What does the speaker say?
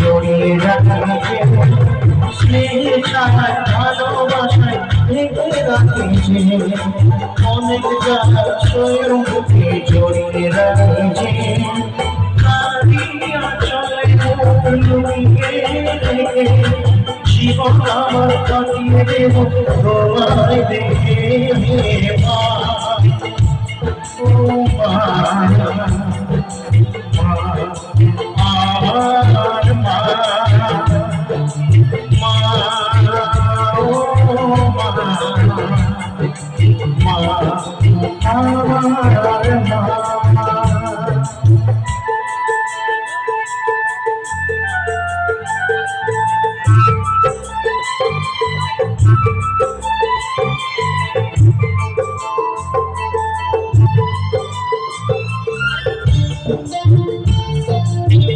জড়িয়ে রাখে স্নেহে তাহার ভালোবাসায় ঢেকে রাখেছে অনেক জায়গা সয়ুকে জড়িয়ে রাখেছে জীবন আমার কাটিয়ে দেব তোমায় দেখে মা ও মা আমার মা আমার মা